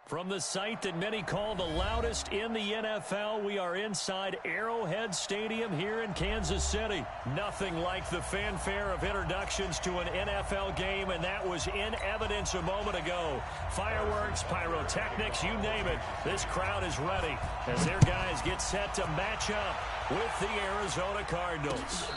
From the site that many call the loudest in the NFL, we are inside Arrowhead Stadium here in Kansas City. Nothing like the fanfare of introductions to an NFL game, and that was in evidence a moment ago. Fireworks, pyrotechnics, you name it. This crowd is ready as their guys get set to match up with the Arizona Cardinals.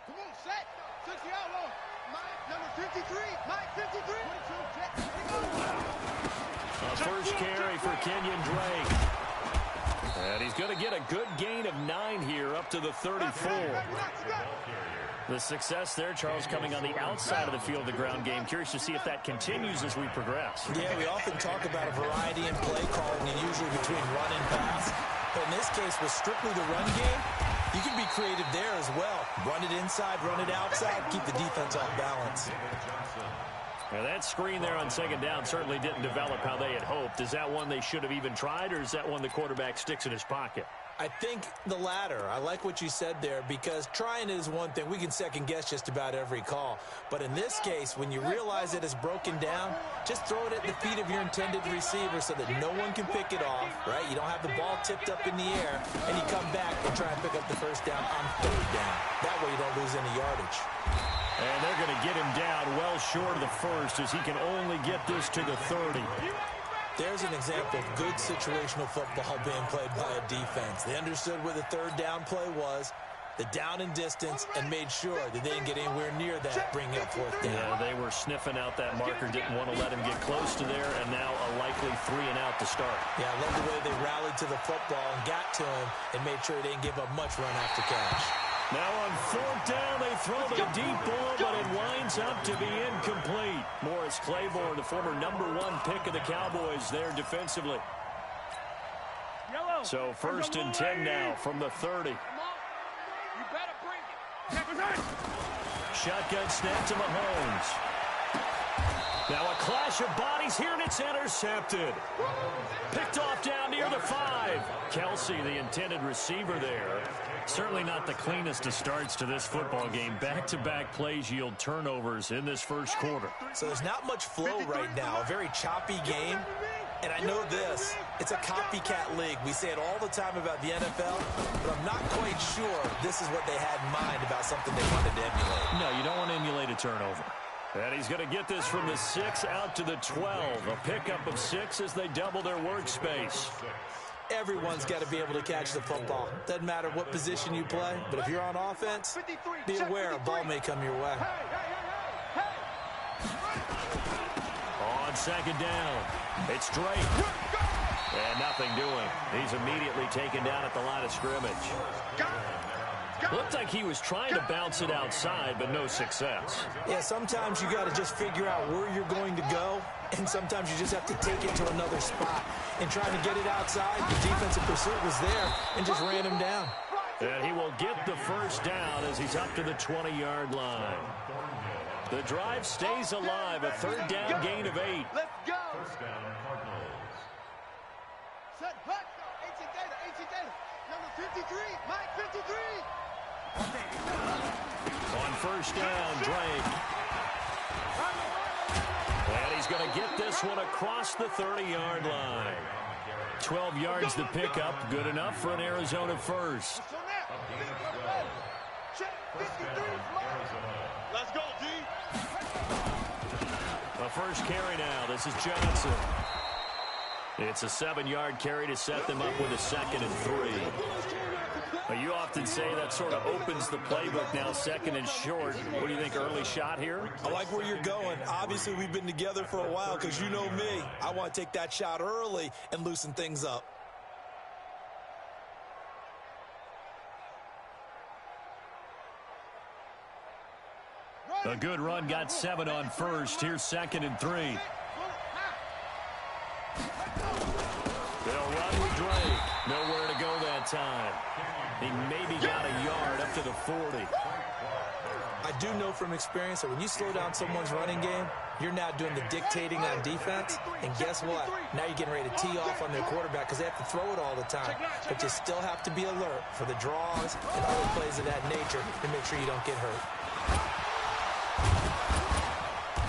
Come on, set. 60 outlaw. Mike, number 53. Mike, 53. 22, jet. First carry for Kenyon Drake. And he's going to get a good gain of 9 here up to the 34. The success there, Charles, coming on the outside of the field, the ground game. Curious to see if that continues as we progress. Yeah, we often talk about a variety in play calling, and usually between run and pass. But in this case, with strictly the run game, you can be creative there as well. Run it inside, run it outside, keep the defense off balance. Now that screen there on second down certainly didn't develop how they had hoped. Is that one they should have even tried, or is that one the quarterback sticks in his pocket? I think the latter. I like what you said there, because trying it is one thing. We can second guess just about every call. But in this case, when you realize it is broken down, just throw it at the feet of your intended receiver so that no one can pick it off, right? You don't have the ball tipped up in the air, and you come back and try and pick up the first down on third down. That way you don't lose any yardage. And they're going to get him down well short of the first, as he can only get this to the 30. There's an example of good situational football being played by a defense. They understood what the third down play was, the down and distance, and made sure that they didn't get anywhere near that, bringing up fourth down. Yeah, they were sniffing out that marker, didn't want to let him get close to there, and now a likely 3 and out to start. Yeah, I love the way they rallied to the football and got to him and made sure they didn't give up much run after catch. Now on fourth down, they throw the deep ball, but it winds up to be incomplete. Morris Claiborne, the former #1 pick of the Cowboys there defensively. So 1st and 10 now from the 30. You better bring it. Shotgun snap to Mahomes. Now a clash of bodies here, and it's intercepted. Picked off down near the 5. Kelsey, the intended receiver there. Certainly not the cleanest of starts to this football game. Back-to-back plays yield turnovers in this first quarter. So there's not much flow right now. A very choppy game. And I know this, it's a copycat league. We say it all the time about the NFL, but I'm not quite sure this is what they had in mind about something they wanted to emulate. No, you don't want to emulate a turnover. And he's going to get this from the 6 out to the 12. A pickup of 6 as they double their workspace. Everyone's got to be able to catch the football. Doesn't matter what position you play, but if you're on offense, be aware a ball may come your way. On 2nd down, it's Drake. And nothing doing. He's immediately taken down at the line of scrimmage. Looked like he was trying to bounce it outside, but no success. Yeah, sometimes you got to just figure out where you're going to go, and sometimes you just have to take it to another spot. And trying to get it outside, the defensive pursuit was there and just ran him down. And he will get the first down as he's up to the 20-yard line. The drive stays alive, a 3rd down gain of 8. Let's go. Set, hut. 18 data. Number 53, Mike 53. On 1st down, Drake. And he's going to get this one across the 30-yard line. 12 yards to pick up, good enough for an Arizona first. Let's go, D. The first carry now, this is Johnson. It's a 7-yard carry to set them up with a 2nd and 3. Well, you often say that sort of opens the playbook now, 2nd and short. What do you think, early shot here? I like where you're going. Obviously, we've been together for a while because you know me. I want to take that shot early and loosen things up. A good run, got 7 on first. Here's 2nd and 3. They'll run with Drake. Nowhere to go that time. He maybe got a yard up to the 40. I do know from experience that when you slow down someone's running game, you're now doing the dictating on defense. And guess what? Now you're getting ready to tee off on their quarterback because they have to throw it all the time. But you still have to be alert for the draws and other plays of that nature to make sure you don't get hurt.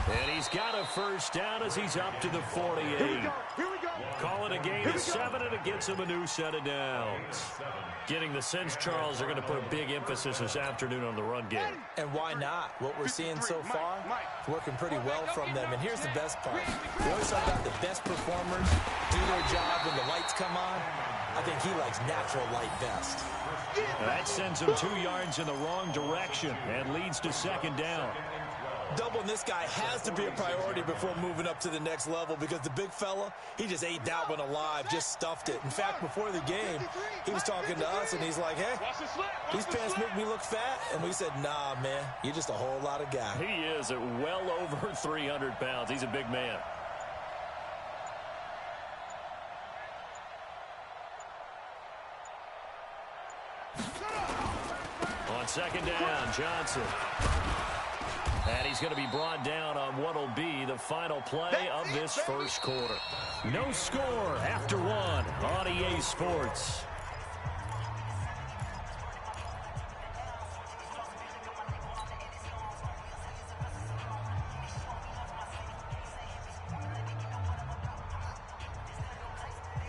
And he's got a first down as he's up to the 48. Here we go. Call it a gain of 7, and it gets him a new set of downs. Getting the sense, Charles, they're going to put a big emphasis this afternoon on the run game. And why not? What we're seeing so far, working pretty well from them. And here's the best part. We always talk about the best performers do their job when the lights come on. I think he likes natural light best. That sends him 2 yards in the wrong direction and leads to 2nd down. Doubling this guy has to be a priority before moving up to the next level because the big fella, he just ate that one alive, just stuffed it. In fact, before the game, he was talking to us, and he's like, hey, these pants make me look fat. And we said, nah, man, you're just a whole lot of guy. He is at well over 300 pounds. He's a big man. On 2nd down, Johnson. And he's going to be brought down on what will be the final play of this first quarter. No score after 1 on EA Sports.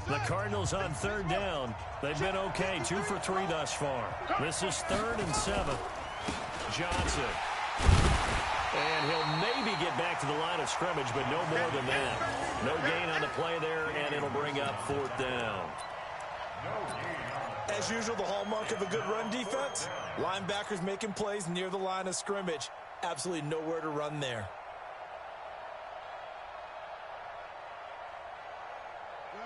The Cardinals on 3rd down. They've been okay, 2 for 3 thus far. This is 3rd and 7. Johnson. And he'll maybe get back to the line of scrimmage, but no more than that. No gain on the play there, and it'll bring up 4th down. As usual, the hallmark of a good run defense, linebackers making plays near the line of scrimmage. Absolutely nowhere to run there.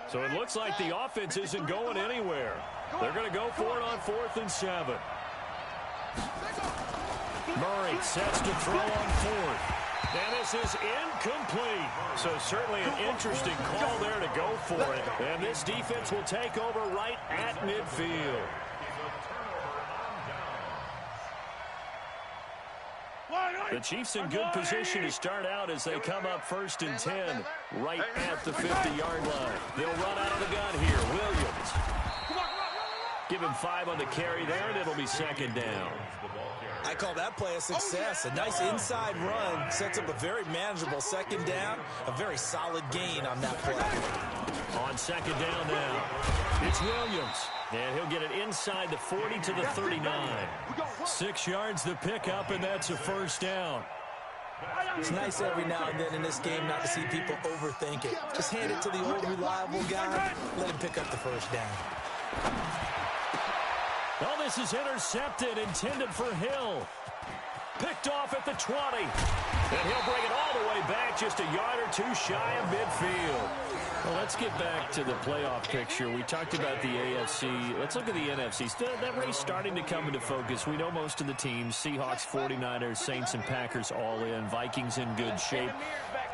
So it looks like the offense isn't going anywhere. They're going to go for it on 4th and 7. Murray sets to throw on 4th. And this is incomplete. So certainly an interesting call there to go for it. And this defense will take over right at midfield. The Chiefs in good position to start out as they come up 1st and 10 right at the 50-yard line. They'll run out of the gun here. Williams. Give him 5 on the carry there, and it'll be 2nd down. I call that play a success. A nice inside run sets up a very manageable 2nd down. A very solid gain on that play. On 2nd down now, it's Williams. And he'll get it inside the 40 to the 39. 6 yards the pickup, and that's a 1st down. It's nice every now and then in this game not to see people overthink it. Just hand it to the old reliable guy. Let him pick up the 1st down. Oh, this is intercepted, intended for Hill. Picked off at the 20. And he'll bring it all the way back, just a yard or 2 shy of midfield. Well, let's get back to the playoff picture. We talked about the AFC. Let's look at the NFC. That race starting to come into focus. We know most of the teams, Seahawks, 49ers, Saints, and Packers all in. Vikings in good shape.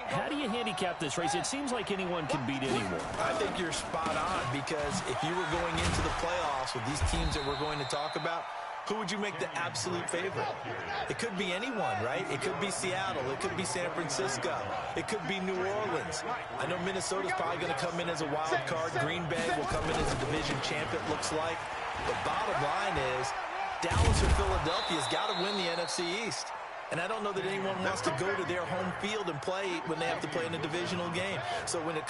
How do you handicap this race? It seems like anyone can beat anyone. I think you're spot on, because if you were going into the playoffs with these teams that we're going to talk about, who would you make the absolute favorite? It could be anyone, right? It could be Seattle. It could be San Francisco. It could be New Orleans. I know Minnesota's probably going to come in as a wild card. Green Bay will come in as a division champ, it looks like. The bottom line is Dallas or Philadelphia's got to win the NFC East. And I don't know that anyone wants to go to their home field and play when they have to play in a divisional game. So when you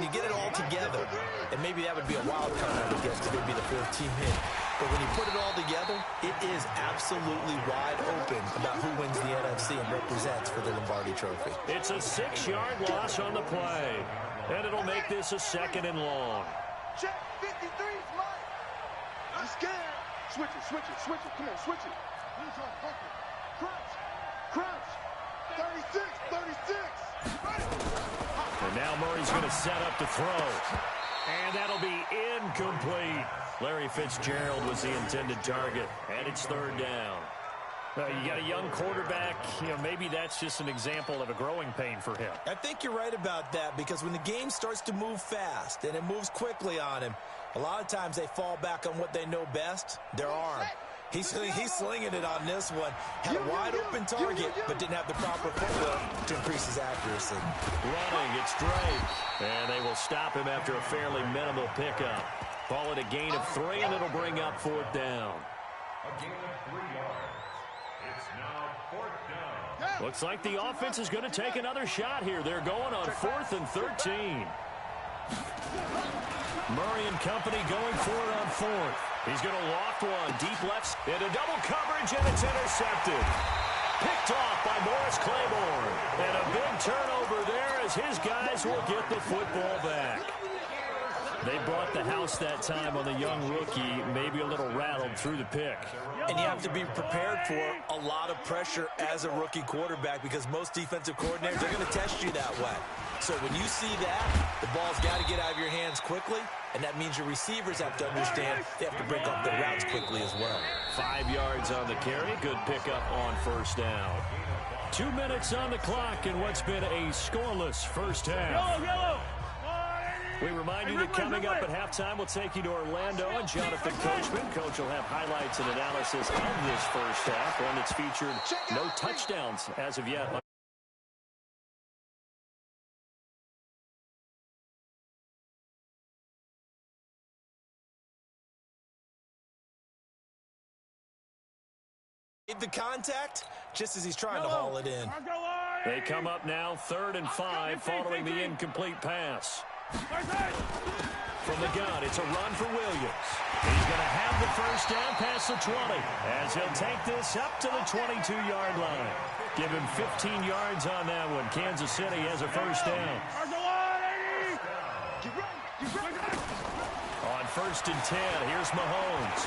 get it all together, and maybe that would be a wild card, I would guess, because they'd be the 4th team in. But when you put it all together, it is absolutely wide open about who wins the NFC and represents for the Lombardi Trophy. It's a 6-yard loss on the play. And it'll make this a 2nd and long. Check 53's mine. I'm scared. Switch it. Come on, switch it. Crunch. 36. And now Murray's going to set up to throw. And that'll be incomplete. Larry Fitzgerald was the intended target. And it's 3rd down. You got a young quarterback. Maybe that's just an example of a growing pain for him. I think you're right about that, because when the game starts to move fast and it moves quickly on him, a lot of times they fall back on what they know best, their arm. He's slinging it on this one. Had a wide-open target, but didn't have the proper footwork to increase his accuracy. Running, it's Drake. And they will stop him after a fairly minimal pickup. Call it a gain of 3, and it'll bring up 4th down. A gain of 3 yards. It's now 4th down. Looks like the offense is going to take another shot here. They're going on 4th and 13. Murray and company going for it on 4th. He's going to loft one deep left into double coverage, and it's intercepted. Picked off by Morris Claiborne. And a big turnover there as his guys will get the football back. They brought the house that time on the young rookie, maybe a little rattled through the pick. And you have to be prepared for a lot of pressure as a rookie quarterback, because most defensive coordinators are going to test you that way. So when you see that, the ball's got to get out of your hands quickly, and that means your receivers have to understand they have to break up their routes quickly as well. 5 yards on the carry. Good pickup on 1st down. 2 minutes on the clock in what's been a scoreless first half. Yellow. We remind you that coming up at halftime, we'll take you to Orlando and Jonathan Coachman. Coach will have highlights and analysis of this first half, one that's featured no touchdowns as of yet. The contact, just as he's trying to haul it in. They come up now 3rd and 5 following the incomplete pass. From the gun, it's a run for Williams. He's going to have the first down past the 20 as he'll take this up to the 22-yard line. Give him 15 yards on that one. Kansas City has a first down. On 1st and 10, here's Mahomes.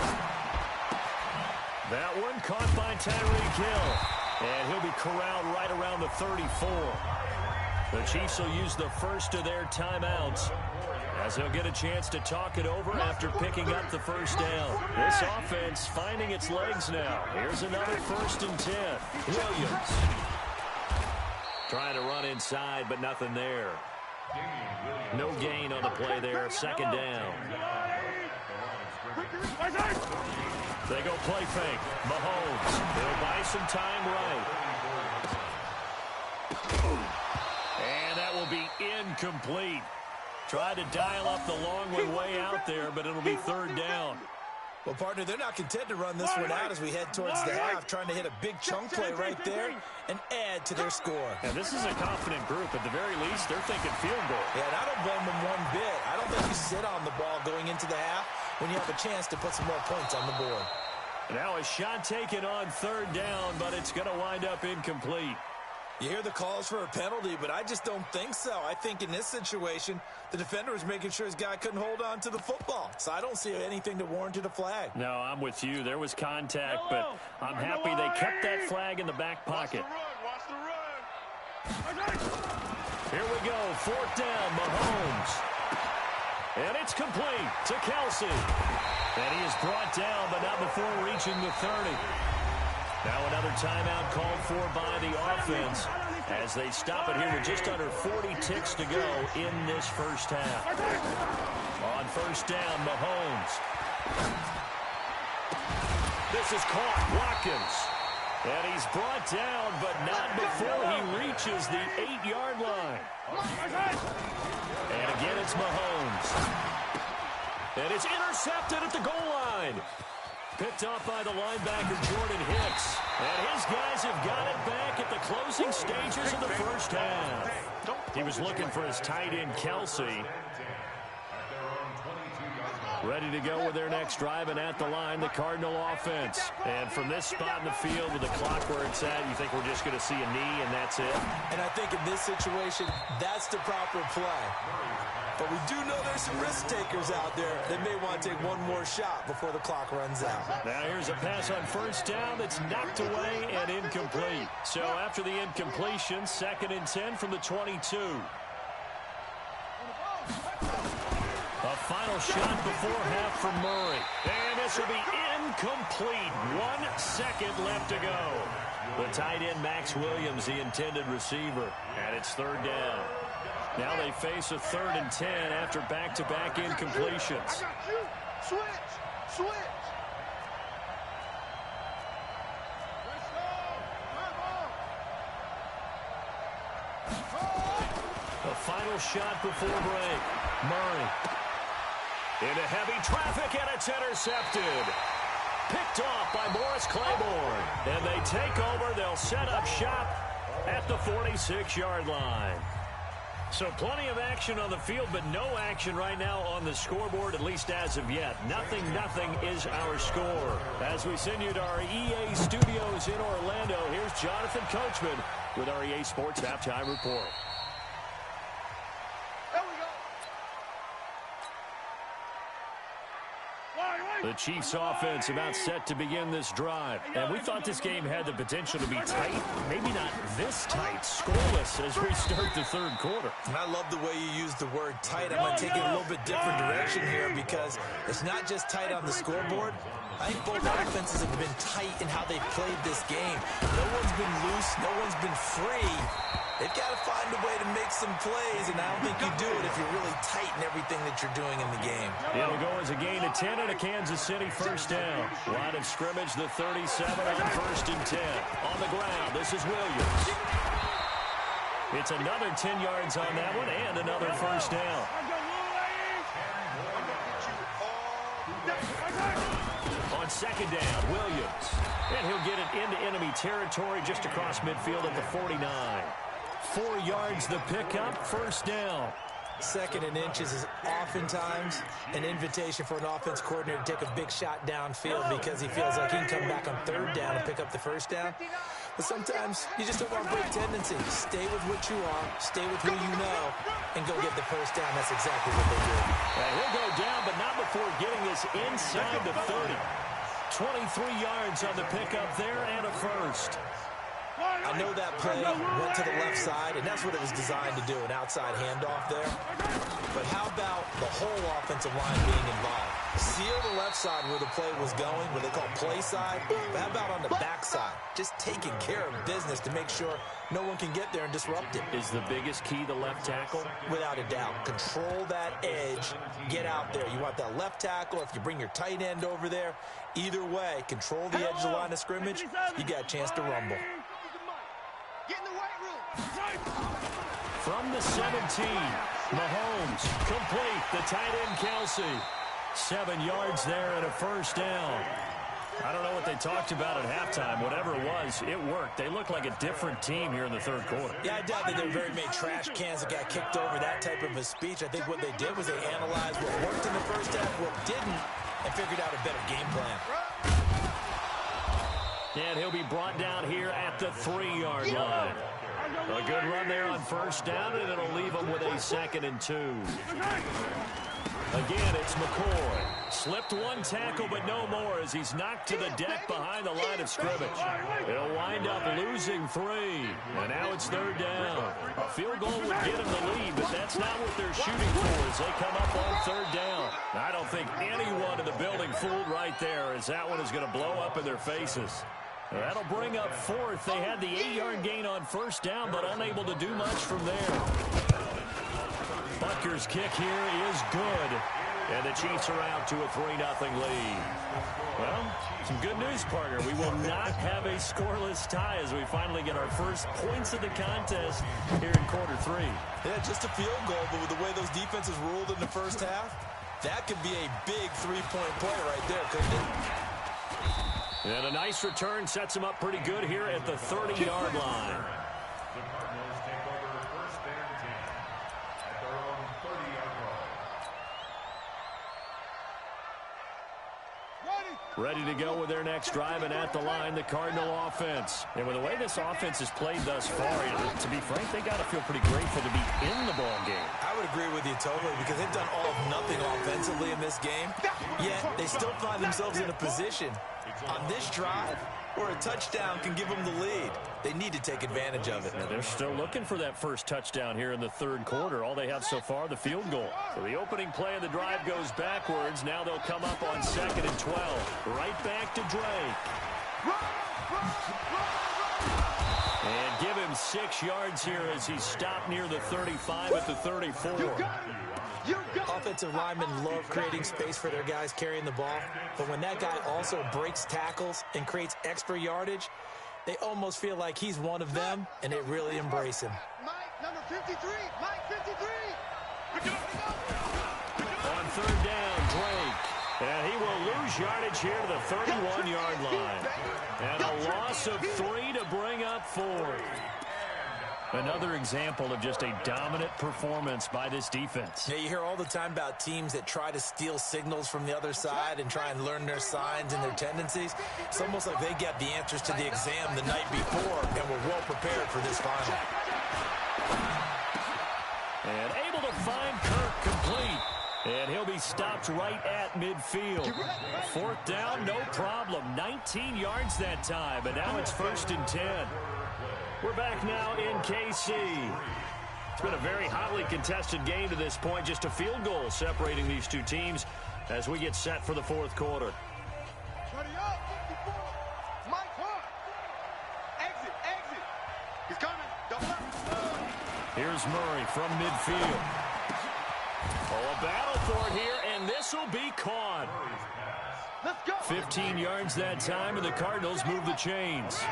That one caught by Tyreek Hill. And he'll be corralled right around the 34. The Chiefs will use the first of their timeouts as they'll get a chance to talk it over after picking up the first down. This offense finding its legs now. Here's another 1st and 10. Williams trying to run inside, but nothing there. No gain on the play there. 2nd down. They go play fake. Mahomes. He'll buy some time right. And that will be incomplete. Tried to dial up the long one way out there, but it'll be 3rd down. Well, partner, they're not content to run this one out as we head towards the half, trying to hit a big chunk play right there and add to their score. And this is a confident group. At the very least, they're thinking field goal. Yeah, and I don't blame them one bit. I don't think you sit on the ball going into the half when you have a chance to put some more points on the board. Now a shot taken on 3rd down, but it's going to wind up incomplete. You hear the calls for a penalty, but I just don't think so. I think in this situation, the defender was making sure his guy couldn't hold on to the football. So I don't see anything to warrant a flag. No, I'm with you. There was contact, but I'm happy they kept that flag in the back pocket. Here we go, 4th down, Mahomes. And it's complete to Kelsey. And he is brought down, but not before reaching the 30. Now another timeout called for by the offense as they stop it here with just under 40 ticks to go in this first half. On 1st down, Mahomes. This is caught, Watkins. And he's brought down, but not before he reaches the 8-yard line. And again, it's Mahomes. And it's intercepted at the goal line. Picked off by the linebacker, Jordan Hicks. And his guys have got it back at the closing stages of the first half. He was looking for his tight end, Kelsey. Ready to go with their next drive, and at the line, the Cardinal offense. And from this spot in the field with the clock where it's at, you think we're just going to see a knee and that's it? And I think in this situation, that's the proper play. But we do know there's some risk takers out there that may want to take one more shot before the clock runs out. Now here's a pass on 1st down that's knocked away and incomplete. So after the incompletion, 2nd and 10 from the 22. A final shot before half from Murray. And this will be incomplete. 1 second left to go. The tight end, Max Williams, the intended receiver. And it's 3rd down. Now they face a 3rd and 10 after back-to-back incompletions. Switch. The final shot before break. Murray. Into heavy traffic, and it's intercepted. Picked off by Morris Claiborne. And they take over. They'll set up shop at the 46-yard line. So plenty of action on the field, but no action right now on the scoreboard, at least as of yet. Nothing is our score. As we send you to our EA studios in Orlando, here's Jonathan Coachman with our EA Sports Halftime Report. The Chiefs offense about set to begin this drive. And we thought this game had the potential to be tight. Maybe not this tight, scoreless as we start the 3rd quarter. And I love the way you use the word tight. I'm going to take it a little bit different direction here because it's not just tight on the scoreboard. I think both offenses have been tight in how they've played this game. No one's been loose. No one's been free. They've got to find a way to make some plays, and I don't think you do it if you're really tight in everything that you're doing in the game. It'll go as a gain of 10 and a Kansas City first down. Line of scrimmage, the 37 on 1st and 10. On the ground, this is Williams. It's another 10 yards on that one and another first down. On 2nd down, Williams. And he'll get it into enemy territory just across midfield at the 49. 4 yards the pickup, first down. Second and inches is oftentimes an invitation for an offense coordinator to take a big shot downfield because he feels like he can come back on third down and pick up the first down. But sometimes you just don't want to break tendencies. Stay with what you are, stay with who you know, and go get the first down. That's exactly what they do. He'll go down, but not before getting this inside the 30. 23 yards on the pickup there and a first. I know that play went to the left side, and that's what it was designed to do, an outside handoff there. But how about the whole offensive line being involved? Seal the left side where the play was going, what they call play side. But how about on the back side? Just taking care of business to make sure no one can get there and disrupt it. Is the biggest key the left tackle? Without a doubt. Control that edge. Get out there. You want that left tackle. If you bring your tight end over there, either way, control the edge of the line of scrimmage, you got a chance to rumble. Get in the weight room. From the 17, Mahomes complete. The tight end, Kelsey. 7 yards there and a first down. I don't know what they talked about at halftime. Whatever it was, it worked. They look like a different team here in the third quarter. Yeah, I doubt that there were very many trash cans that got kicked over, that type of a speech. I think what they did was they analyzed what worked in the first half, what didn't, and figured out a better game plan. And he'll be brought down here at the 3-yard line. A good run there on first down, and it'll leave him with a 2nd and 2. Again, it's McCoy. Slipped one tackle, but no more as he's knocked to the deck behind the line of scrimmage. He'll wind up losing 3. And now it's 3rd down. A field goal would get him the lead, but that's not what they're shooting for as they come up on 3rd down. I don't think anyone in the building fooled right there as that one is going to blow up in their faces. That'll bring up 4th. They had the 8-yard gain on first down, but unable to do much from there. Butker's kick here is good. And the Chiefs are out to a 3-0 lead. Well, some good news, partner. We will not have a scoreless tie as we finally get our first points of the contest here in quarter 3. Yeah, just a field goal, but with the way those defenses ruled in the first half, that could be a big 3-point play right there, couldn't it? And a nice return sets him up pretty good here at the 30-yard line. The Cardinals take over 1st and 10 at their own 30-yard line. Ready to go with their next drive, and at the line, the Cardinal offense. And with the way this offense has played thus far, to be frank, they got to feel pretty grateful to be in the ball game. I would agree with you totally because they've done all of nothing offensively in this game, yet they still find themselves in a position on this drive where a touchdown can give them the lead. They need to take advantage of it. Now they're still looking for that first touchdown here in the 3rd quarter. All they have so far, the field goal. So the opening play of the drive goes backwards. Now they'll come up on 2nd and 12. Right back to Drake. And give him 6 yards here as he's stopped near the 35 at the 34. Offensive linemen love creating space for their guys carrying the ball, but when that guy also breaks tackles and creates extra yardage, they almost feel like he's one of them, and they really embrace him. Mike, number 53. Mike, 53. On 3rd down, Drake. And he will lose yardage here to the 31-yard line. And a loss of 3 to bring up 4th. Another example of just a dominant performance by this defense. Yeah, you hear all the time about teams that try to steal signals from the other side and try and learn their signs and their tendencies. It's almost like they got the answers to the exam the night before and were well prepared for this final. And able to find Kirk complete. And he'll be stopped right at midfield. 4th down, no problem. 19 yards that time, and now it's 1st and 10. We're back now in KC. It's been a very hotly contested game to this point. Just a field goal separating these two teams as we get set for the 4th quarter. Shut it up. Mike, hard. Exit, exit. He's coming. Double up. Here's Murray from midfield. Oh, a battle for it here, and this will be caught. Let's go. 15 yards that time, and the Cardinals move the chains.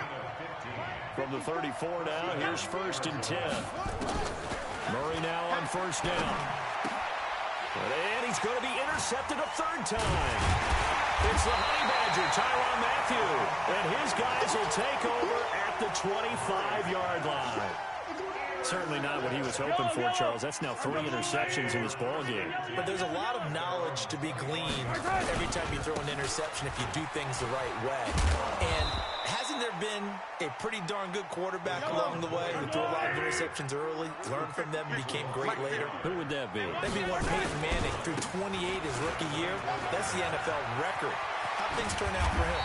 From the 34 now, here's 1st and 10. Murray now on 1st down. And he's going to be intercepted a 3rd time. It's the Honey Badger, Tyrann Mathieu. And his guys will take over at the 25-yard line. Certainly not what he was hoping for, Charles. That's now 3 interceptions in this ball game. But there's a lot of knowledge to be gleaned every time you throw an interception if you do things the right way. And hasn't there been a pretty darn good quarterback along the way who threw a lot of interceptions early, learned from them, and became great later? Who would that be? That'd be one Peyton Manning threw 28 his rookie year. That's the NFL record. How things turn out for him?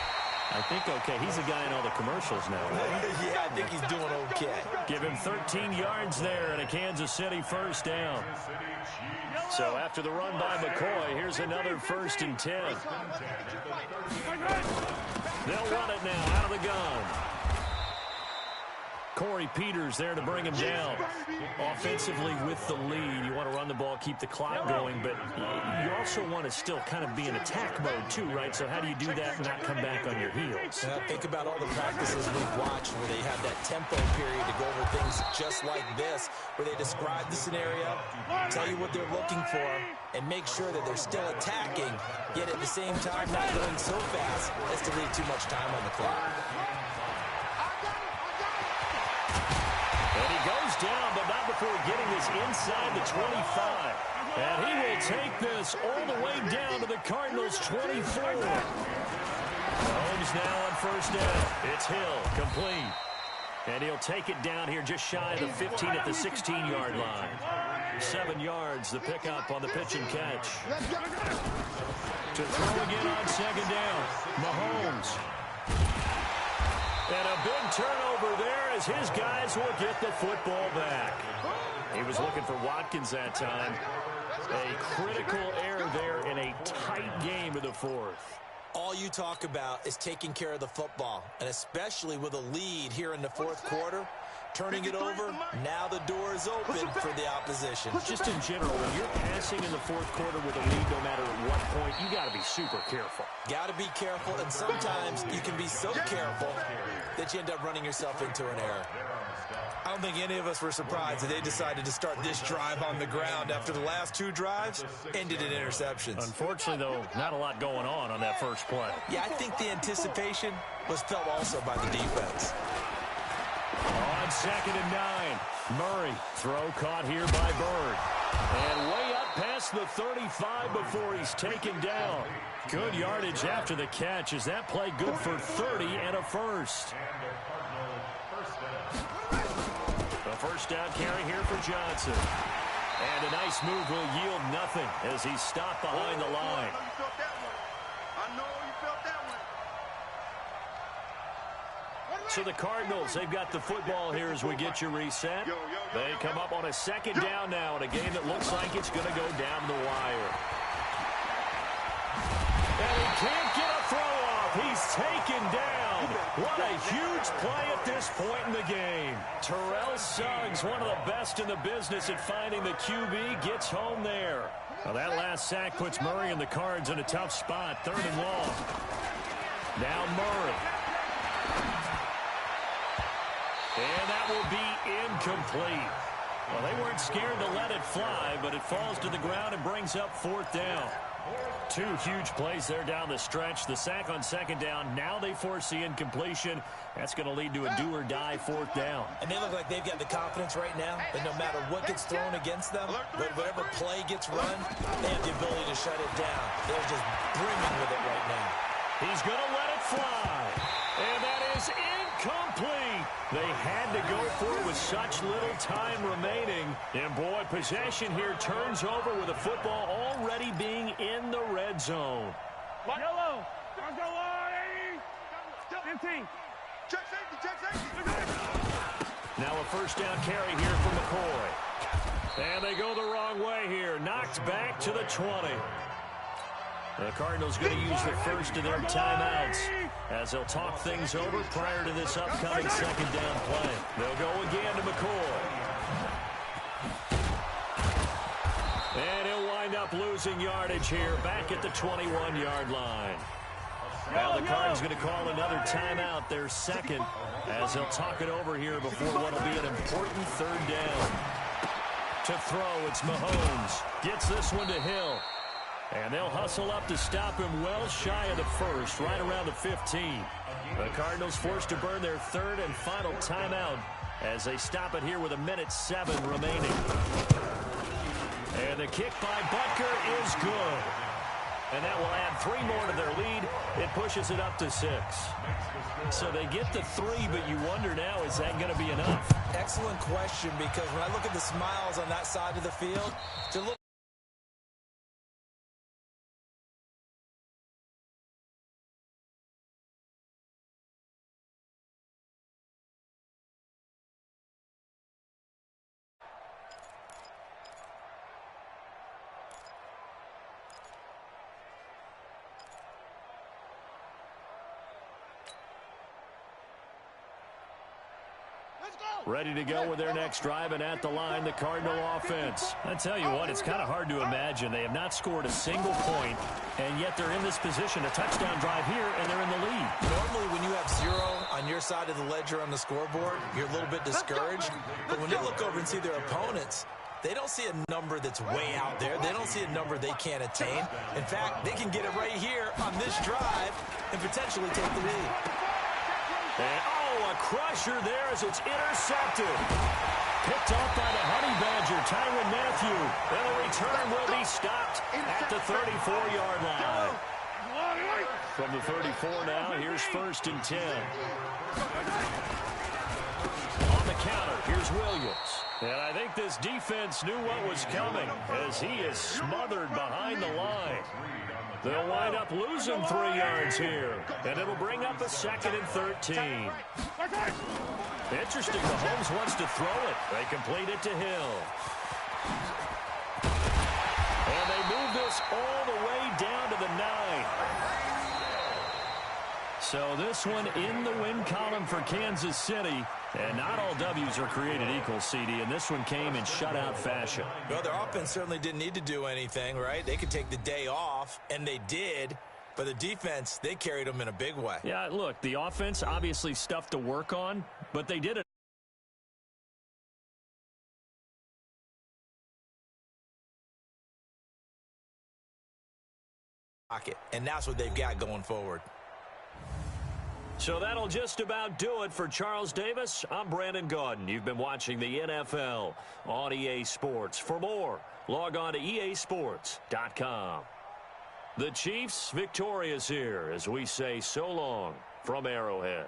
I think okay. He's a guy in all the commercials now. Yeah, I think he's doing okay. Give him 13 yards there and a Kansas City first down. So after the run by McCoy, here's another 1st and 10. They'll run it now out of the gun. Corey Peters there to bring him down. Offensively with the lead, you want to run the ball, keep the clock going, but you also want to still kind of be in attack mode too, right? So how do you do that and not come back on your heels? Think about all the practices we've watched where they have that tempo period to go over things just like this, where they describe the scenario, tell you what they're looking for, and make sure that they're still attacking, yet at the same time not going so fast as to leave too much time on the clock. And he goes down, but not before getting this inside the 25. And he will take this all the way down to the Cardinals' 24. Mahomes now on first down. It's Hill, complete. And he'll take it down here just shy of the 15 at the 16-yard line. 7 yards, the pickup on the pitch and catch. To throw again on second down, Mahomes. And a big turnover there as his guys will get the football back. He was looking for Watkins that time. A critical error there in a tight game of the 4th. All you talk about is taking care of the football, and especially with a lead here in the 4th quarter. Turning it over, now the door is open for the opposition. Just in general, when you're passing in the 4th quarter with a lead, no matter at what point, you got to be super careful. Got to be careful, and sometimes you can be so careful that you end up running yourself into an error. I don't think any of us were surprised that they decided to start this drive on the ground after the last 2 drives ended in interceptions. Unfortunately, though, not a lot going on that first play. Yeah, I think the anticipation was felt also by the defense. On 2nd and 9, Murray. Throw caught here by Bird. And way up past the 35 before he's taken down. Good yardage after the catch. Is that play good for 30 and a first? The first down carry here for Johnson. And a nice move will yield nothing as he's stopped behind the line. I know you felt that one. So the Cardinals, they've got the football here as we get you reset. They come up on a 2nd down now in a game that looks like it's going to go down the wire. And he can't get a throw off. He's taken down. What a huge play at this point in the game. Terrell Suggs, one of the best in the business at finding the QB, gets home there. Well, that last sack puts Murray and the Cards in a tough spot. 3rd and long. Now Murray. And that will be incomplete. Well, they weren't scared to let it fly, but it falls to the ground and brings up 4th down. 2 huge plays there down the stretch. The sack on 2nd down. Now they force the incompletion. That's going to lead to a do-or-die 4th down. And they look like they've got the confidence right now that no matter what gets thrown against them, whatever play gets run, they have the ability to shut it down. They're just brimming with it right now. He's going to let it fly. And that is incomplete. They had to go for it with such little time remaining. And, boy, possession here turns over with the football already being in the red zone. Yellow. 15. Check safety. Now a first down carry here for McCoy. And they go the wrong way here. Knocked back to the 20. The Cardinals going to use the first of their timeouts as they'll talk things over prior to this upcoming 2nd down play. They'll go again to McCoy. And he'll wind up losing yardage here back at the 21-yard line. Now the Cardinals going to call another timeout, their 2nd, as they'll talk it over here before what will be an important 3rd down. To throw, it's Mahomes. Gets this one to Hill. And they'll hustle up to stop him well shy of the first, right around the 15. The Cardinals forced to burn their third and final timeout as they stop it here with 1:07 remaining. And the kick by Butker is good. And that will add 3 more to their lead. It pushes it up to 6. So they get the 3, but you wonder now, is that going to be enough? Excellent question, because when I look at the smiles on that side of the field, it's a little ready to go with their next drive, and at the line, the Cardinal offense. I tell you what, it's kind of hard to imagine. They have not scored a single point, and yet they're in this position. A touchdown drive here, and they're in the lead. Normally, when you have 0 on your side of the ledger on the scoreboard, you're a little bit discouraged. But when they look over and see their opponents, they don't see a number that's way out there. They don't see a number they can't attain. In fact, they can get it right here on this drive and potentially take the lead. And, a crusher there as it's intercepted. Picked off by the Honey Badger, Tyrann Mathieu. And the return will be stopped at the 34-yard line. From the 34 now, here's 1st and 10. On the counter, here's Williams. And I think this defense knew what was coming as he is smothered behind the line. They'll wind up losing 3 yards here, and it'll bring up a 2nd and 13. Interesting, Mahomes wants to throw it. They complete it to Hill. And they move this all the way down to the 9. So this one in the win column for Kansas City. And not all W's are created equal, CD, and this one came in shutout fashion. Well, their offense certainly didn't need to do anything, right? They could take the day off, and they did. But the defense, they carried them in a big way. Yeah, look, the offense, obviously stuff to work on, but they did it. And that's what they've got going forward. So that'll just about do it for Charles Davis. I'm Brandon Gaudin. You've been watching the NFL on EA Sports. For more, log on to easports.com. The Chiefs victorious here as we say so long from Arrowhead.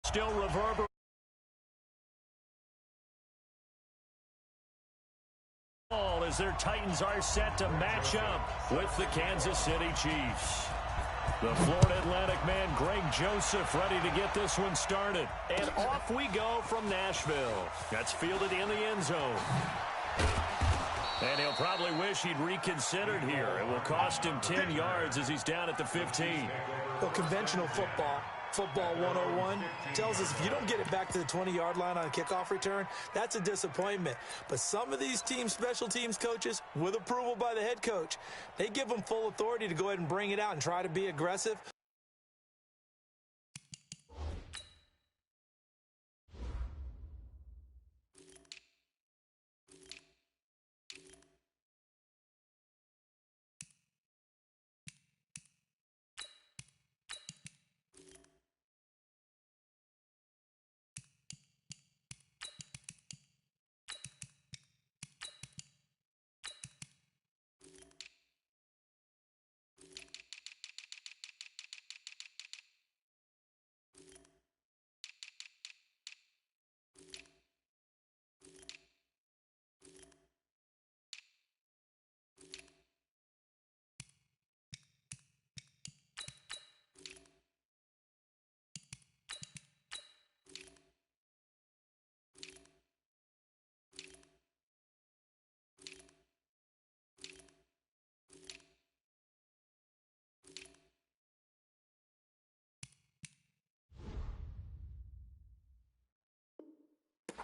Still reverberating. As their Titans are set to match up with the Kansas City Chiefs. The Florida Atlantic man, Greg Joseph, ready to get this one started. And off we go from Nashville. That's fielded in the end zone. And he'll probably wish he'd reconsidered here. It will cost him 10 yards as he's down at the 15. Well, conventional football 101, tells us if you don't get it back to the 20-yard line on a kickoff return, that's a disappointment. But some of these special teams coaches, with approval by the head coach, they give them full authority to go ahead and bring it out and try to be aggressive.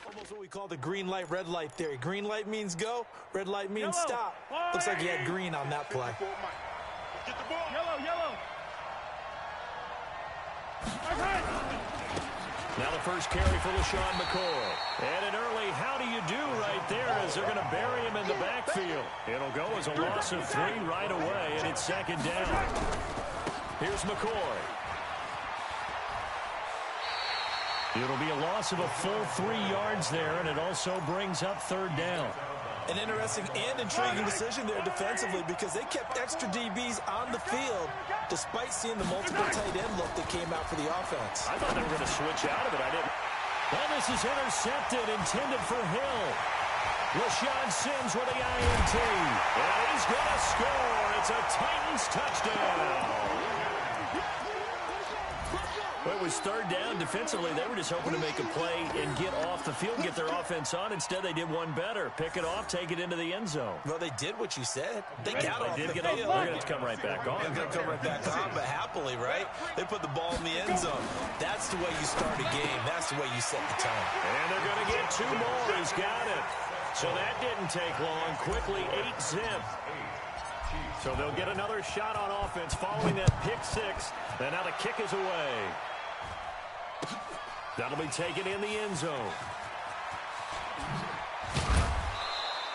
Almost what we call the green light, red light theory. Green light means go, red light means stop. Looks like he had green on that play. Get the ball. Yellow. Now the first carry for LaShawn McCoy. And an early how do you do right there as they're going to bury him in the backfield. It'll go as a loss of 3 right away, and it's second down. Here's McCoy. It'll be a loss of a full 3 yards there, and it also brings up third down. An interesting and intriguing decision there defensively because they kept extra DBs on the field despite seeing the multiple tight end look that came out for the offense. I thought they were going to switch out of it. I didn't. Well, this is intercepted, intended for Hill. LaShawn Sims with the INT. And he's going to score. It's a Titans touchdown. Well, it was third down. Defensively, they were just hoping to make a play and get off the field, get their offense on. Instead, they did one better. Pick it off, take it into the end zone. Well, they did what you said. They got off the field. They're going to come right back on. They're going to come right back on, but happily, right? They put the ball in the end zone. That's the way you start a game. That's the way you set the tone. And they're going to get 2 more. He's got it. So that didn't take long. Quickly, 8-zip. So they'll get another shot on offense following that pick 6. And now the kick is away. That'll be taken in the end zone.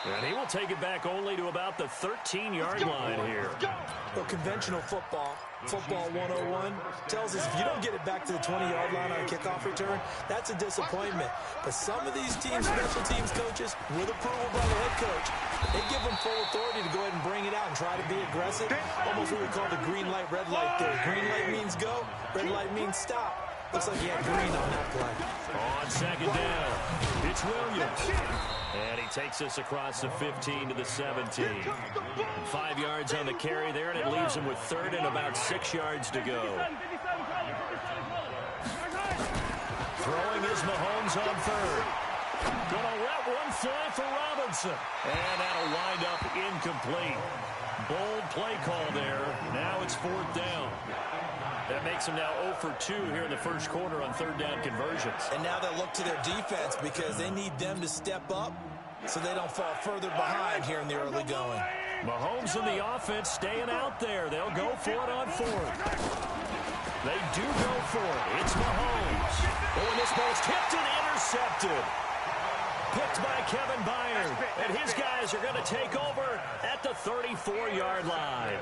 And he will take it back only to about the 13-yard line here. Well, conventional football 101, tells us if you don't get it back to the 20-yard line on a kickoff return, that's a disappointment. But some of these special teams coaches, with approval by the head coach, they give them full authority to go ahead and bring it out and try to be aggressive. Almost what we call the green light, red light theory. Green light means go, red light means stop. Looks like he had green on that play. On second down, it's Williams. And he takes us across the 15 to the 17. 5 yards on the carry there, and it leaves him with third and about 6 yards to go. Throwing is Mahomes on third. Gonna let one fly for Robinson. And that'll wind up incomplete. Bold play call there. Now it's 4th down. That makes them now 0 for 2 here in the first quarter on third down conversions. And now they'll look to their defense because they need them to step up so they don't fall further behind here in the early going. Mahomes and the offense staying out there. They'll go for it on 4th. They do go for it. It's Mahomes. Oh, and this ball's tipped and intercepted. Picked by Kevin Byard. And his guys are going to take over at the 34-yard line.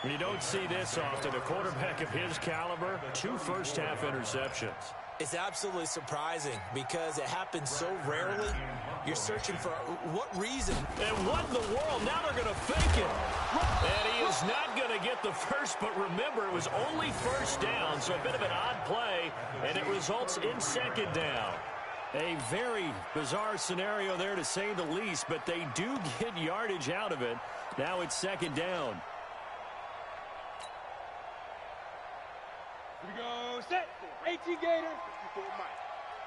You don't see this often. A quarterback of his caliber, 2 first-half interceptions. It's absolutely surprising because it happens so rarely. You're searching for what reason. And what in the world? Now they're going to fake it. And he is He's not going to get the first, but remember, it was only first down, so a bit of an odd play, and it results in second down. A very bizarre scenario there, to say the least, but they do get yardage out of it. Now it's second down. Here we go, set. 18 Gators. 54 Mike.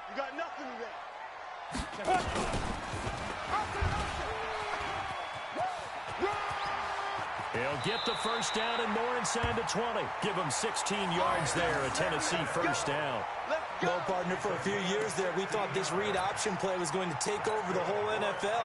You got nothing today. He'll get the first down and more inside the 20. Give him 16 yards there, a Tennessee first down. Well, partner, for a few years there, we thought this read option play was going to take over the whole NFL.